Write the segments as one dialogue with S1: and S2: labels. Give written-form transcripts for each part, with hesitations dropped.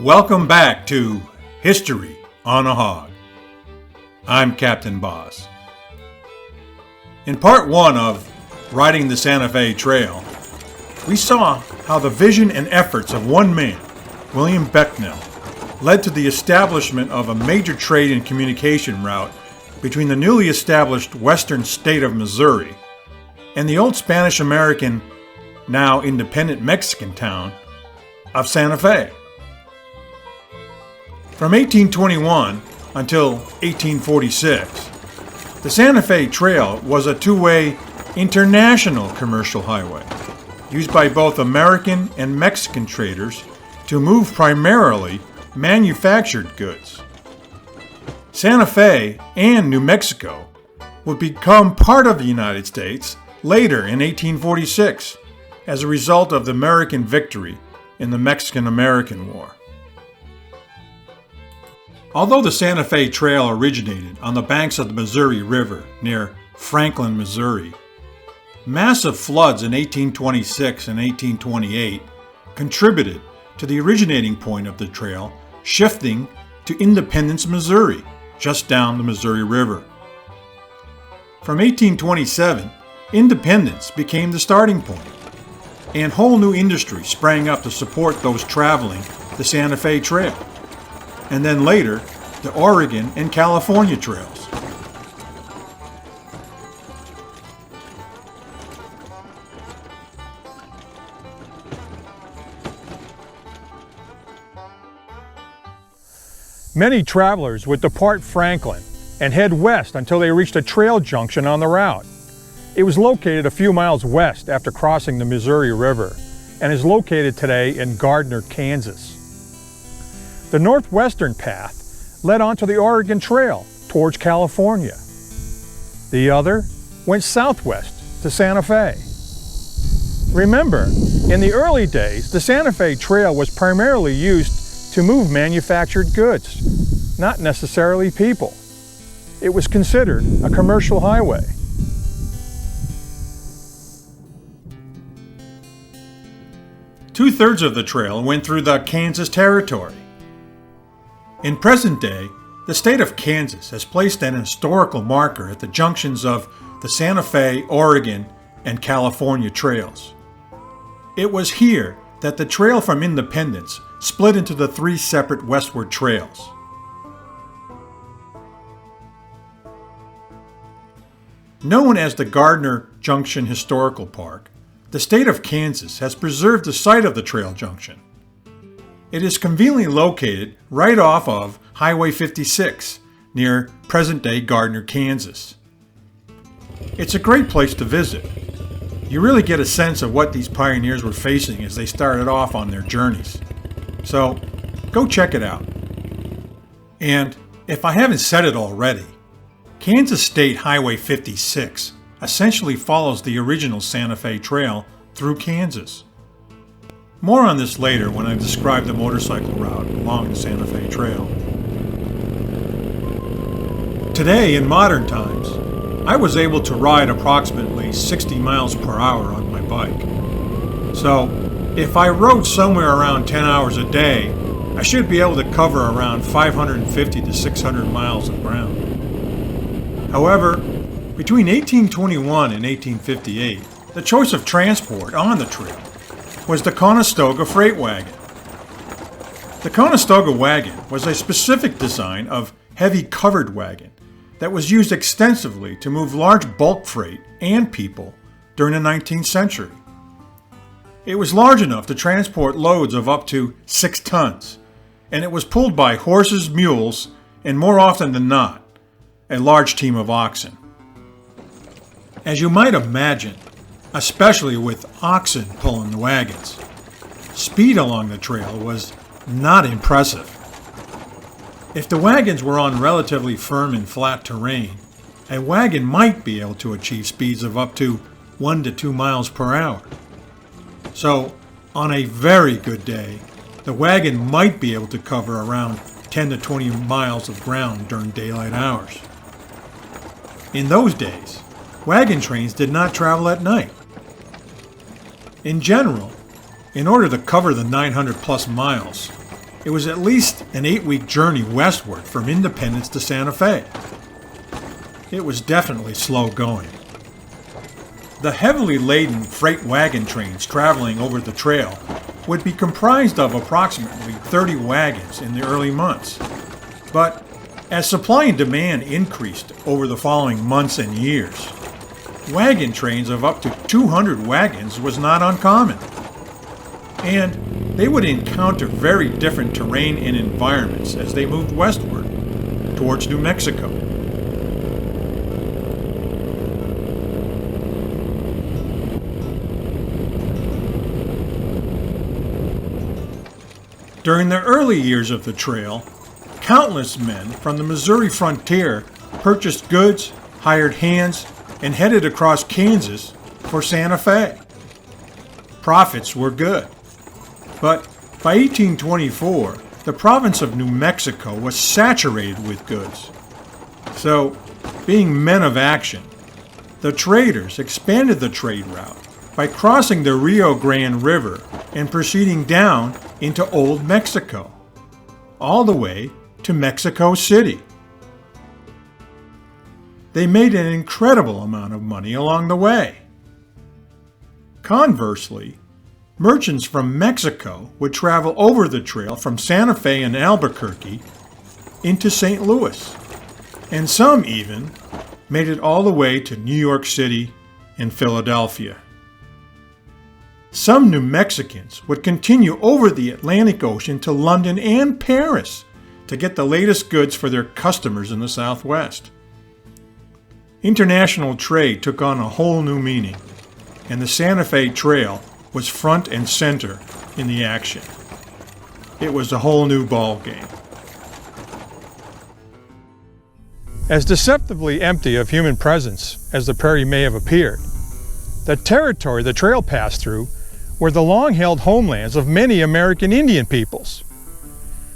S1: Welcome back to History on a Hog. I'm Captain Boss. In part one of Riding the Santa Fe Trail, we saw how the vision and efforts of one man, William Becknell, led to the establishment of a major trade and communication route between the newly established western state of Missouri and the old Spanish-American, now independent Mexican town of Santa Fe. From 1821 until 1846, the Santa Fe Trail was a two-way international commercial highway used by both American and Mexican traders to move primarily manufactured goods. Santa Fe and New Mexico would become part of the United States later in 1846 as a result of the American victory in the Mexican-American War. Although the Santa Fe Trail originated on the banks of the Missouri River near Franklin, Missouri, massive floods in 1826 and 1828 contributed to the originating point of the trail shifting to Independence, Missouri, just down the Missouri River. From 1827, Independence became the starting point, and whole new industries sprang up to support those traveling the Santa Fe Trail, and then later, the Oregon and California trails.
S2: Many travelers would depart Franklin and head west until they reached a trail junction on the route. It was located a few miles west after crossing the Missouri River and is located today in Gardner, Kansas. The northwestern path led onto the Oregon Trail towards California. The other went southwest to Santa Fe. Remember, in the early days, the Santa Fe Trail was primarily used to move manufactured goods, not necessarily people. It was considered a commercial highway.
S1: Two-thirds of the trail went through the Kansas Territory. In present day, the state of Kansas has placed an historical marker at the junctions of the Santa Fe, Oregon, and California trails. It was here that the trail from Independence split into the three separate westward trails. Known as the Gardner Junction Historical Park, the state of Kansas has preserved the site of the trail junction. It is conveniently located right off of Highway 56 near present-day Gardner, Kansas. It's a great place to visit. You really get a sense of what these pioneers were facing as they started off on their journeys. So, go check it out. And if I haven't said it already, Kansas State Highway 56 essentially follows the original Santa Fe Trail through Kansas. More on this later when I describe the motorcycle route along the Santa Fe Trail. Today, in modern times, I was able to ride approximately 60 miles per hour on my bike. So, if I rode somewhere around 10 hours a day, I should be able to cover around 550 to 600 miles of ground. However, between 1821 and 1858, the choice of transport on the trail was the Conestoga freight wagon. The Conestoga wagon was a specific design of heavy covered wagon that was used extensively to move large bulk freight and people during the 19th century. It was large enough to transport loads of up to 6 tons, and it was pulled by horses, mules, and more often than not, a large team of oxen. As you might imagine, especially with oxen pulling the wagons, speed along the trail was not impressive. If the wagons were on relatively firm and flat terrain, a wagon might be able to achieve speeds of up to 1 to 2 miles per hour. So, on a very good day, the wagon might be able to cover around 10 to 20 miles of ground during daylight hours. In those days, wagon trains did not travel at night. In general, in order to cover the 900 plus miles, it was at least an 8-week journey westward from Independence to Santa Fe. It was definitely slow going. The heavily laden freight wagon trains traveling over the trail would be comprised of approximately 30 wagons in the early months. But as supply and demand increased over the following months and years, wagon trains of up to 200 wagons was not uncommon. And they would encounter very different terrain and environments as they moved westward towards New Mexico. During the early years of the trail, countless men from the Missouri frontier purchased goods, hired hands, and headed across Kansas for Santa Fe. Profits were good. But by 1824, the province of New Mexico was saturated with goods. So, being men of action, the traders expanded the trade route by crossing the Rio Grande River and proceeding down into Old Mexico, all the way to Mexico City. They made an incredible amount of money along the way. Conversely, merchants from Mexico would travel over the trail from Santa Fe and Albuquerque into St. Louis, and some even made it all the way to New York City and Philadelphia. Some New Mexicans would continue over the Atlantic Ocean to London and Paris to get the latest goods for their customers in the Southwest. International trade took on a whole new meaning, and the Santa Fe Trail was front and center in the action. It was a whole new ball game.
S2: As deceptively empty of human presence as the prairie may have appeared, the territory the trail passed through were the long-held homelands of many American Indian peoples.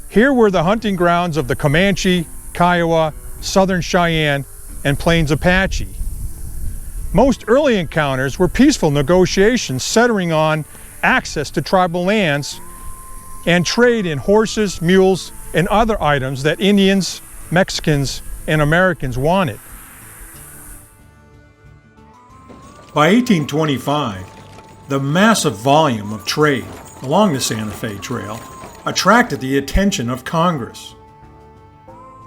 S2: Here were the hunting grounds of the Comanche, Kiowa, Southern Cheyenne, and Plains Apache. Most early encounters were peaceful negotiations centering on access to tribal lands and trade in horses, mules, and other items that Indians, Mexicans, and Americans wanted.
S1: By 1825, the massive volume of trade along the Santa Fe Trail attracted the attention of Congress.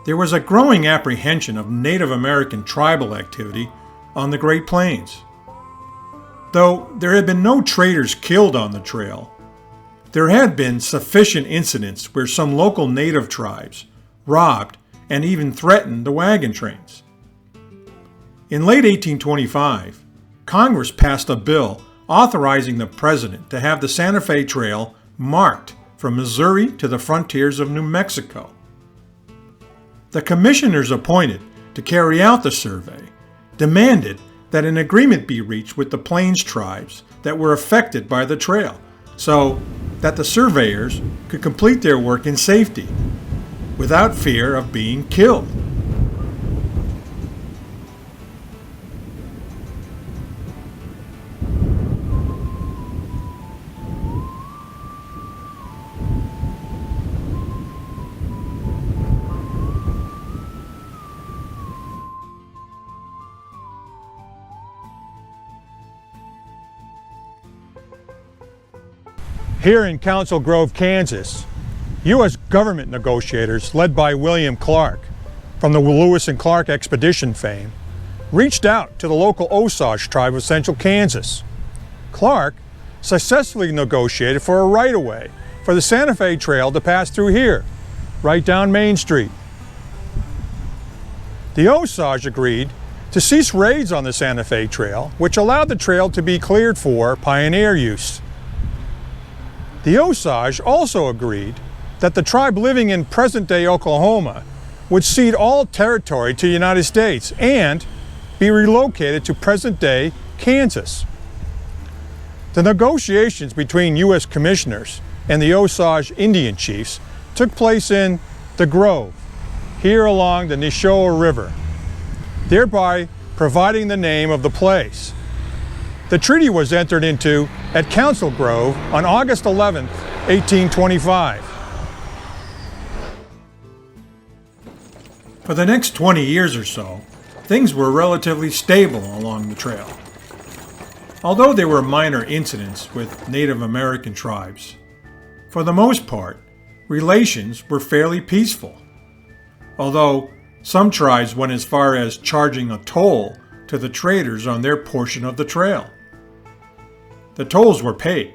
S1: There was a growing apprehension of Native American tribal activity on the Great Plains. Though there had been no traders killed on the trail, there had been sufficient incidents where some local native tribes robbed and even threatened the wagon trains. In late 1825, Congress passed a bill authorizing the president to have the Santa Fe Trail marked from Missouri to the frontiers of New Mexico. The commissioners appointed to carry out the survey demanded that an agreement be reached with the Plains tribes that were affected by the trail, so that the surveyors could complete their work in safety, without fear of being killed.
S2: Here in Council Grove, Kansas, U.S. government negotiators led by William Clark from the Lewis and Clark expedition fame reached out to the local Osage tribe of central Kansas. Clark successfully negotiated for a right-of-way for the Santa Fe Trail to pass through here, right down Main Street. The Osage agreed to cease raids on the Santa Fe Trail, which allowed the trail to be cleared for pioneer use. The Osage also agreed that the tribe living in present-day Oklahoma would cede all territory to the United States and be relocated to present-day Kansas. The negotiations between U.S. commissioners and the Osage Indian chiefs took place in the Grove, here along the Neshoa River, thereby providing the name of the place. The treaty was entered into at Council Grove on August 11, 1825.
S1: For the next 20 years or so, things were relatively stable along the trail. Although there were minor incidents with Native American tribes, for the most part, relations were fairly peaceful. Although some tribes went as far as charging a toll to the traders on their portion of the trail. The tolls were paid,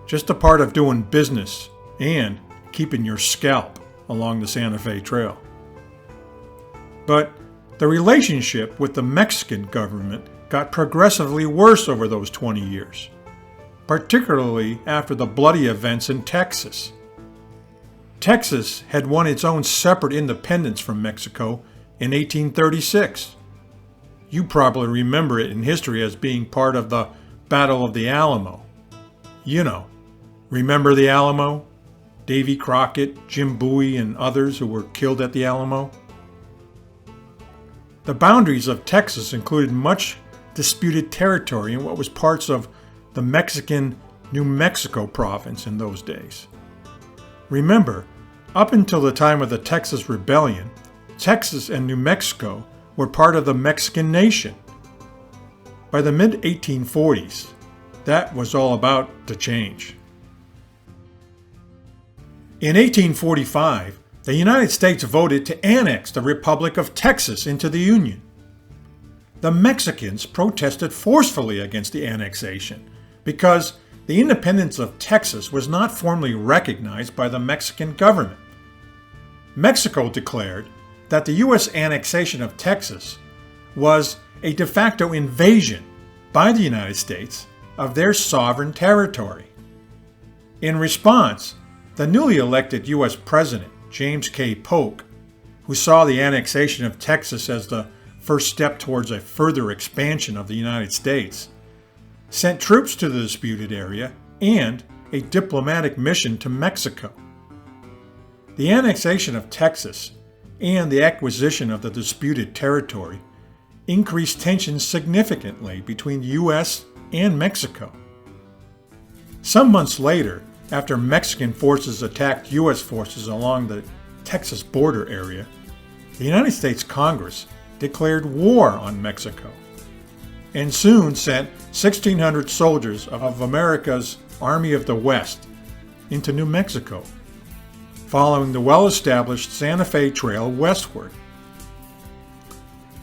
S1: just a part of doing business and keeping your scalp along the Santa Fe Trail. But the relationship with the Mexican government got progressively worse over those 20 years, particularly after the bloody events in Texas. Texas had won its own separate independence from Mexico in 1836. You probably remember it in history as being part of the Battle of the Alamo. You know, remember the Alamo? Davy Crockett, Jim Bowie, and others who were killed at the Alamo? The boundaries of Texas included much disputed territory in what was parts of the Mexican New Mexico province in those days. Remember, up until the time of the Texas Rebellion, Texas and New Mexico were part of the Mexican nation. By the mid-1840s, that was all about to change. In 1845, the United States voted to annex the Republic of Texas into the Union. The Mexicans protested forcefully against the annexation because the independence of Texas was not formally recognized by the Mexican government. Mexico declared that the U.S. annexation of Texas was a de facto invasion by the United States of their sovereign territory. In response, the newly elected U.S. President, James K. Polk, who saw the annexation of Texas as the first step towards a further expansion of the United States, sent troops to the disputed area and a diplomatic mission to Mexico. The annexation of Texas and the acquisition of the disputed territory increased tensions significantly between the U.S. and Mexico. Some months later, after Mexican forces attacked U.S. forces along the Texas border area, the United States Congress declared war on Mexico and soon sent 1,600 soldiers of America's Army of the West into New Mexico, following the well-established Santa Fe Trail westward.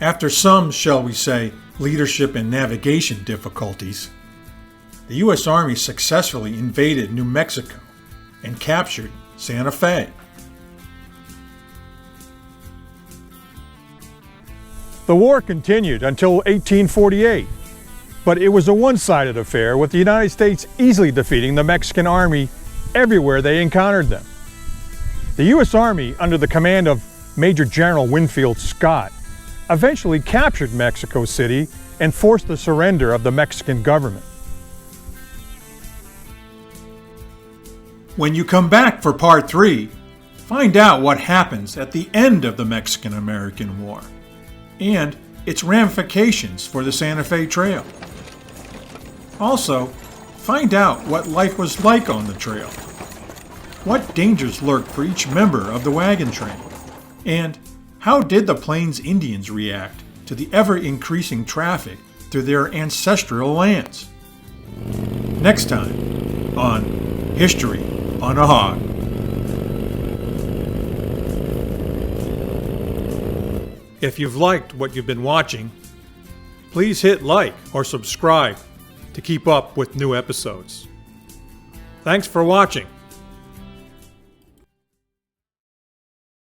S1: After some, shall we say, leadership and navigation difficulties, the U.S. Army successfully invaded New Mexico and captured Santa Fe.
S2: The war continued until 1848, but it was a one-sided affair, with the United States easily defeating the Mexican army everywhere they encountered them. The U.S. Army, under the command of Major General Winfield Scott, eventually captured Mexico City and forced the surrender of the Mexican government.
S1: When you come back for Part 3, find out what happens at the end of the Mexican-American War and its ramifications for the Santa Fe Trail. Also, find out what life was like on the trail, what dangers lurked for each member of the wagon train, and how did the Plains Indians react to the ever-increasing traffic through their ancestral lands. Next time on History on a Hog. If you've liked what you've been watching, please hit like or subscribe to keep up with new episodes. Thanks for watching.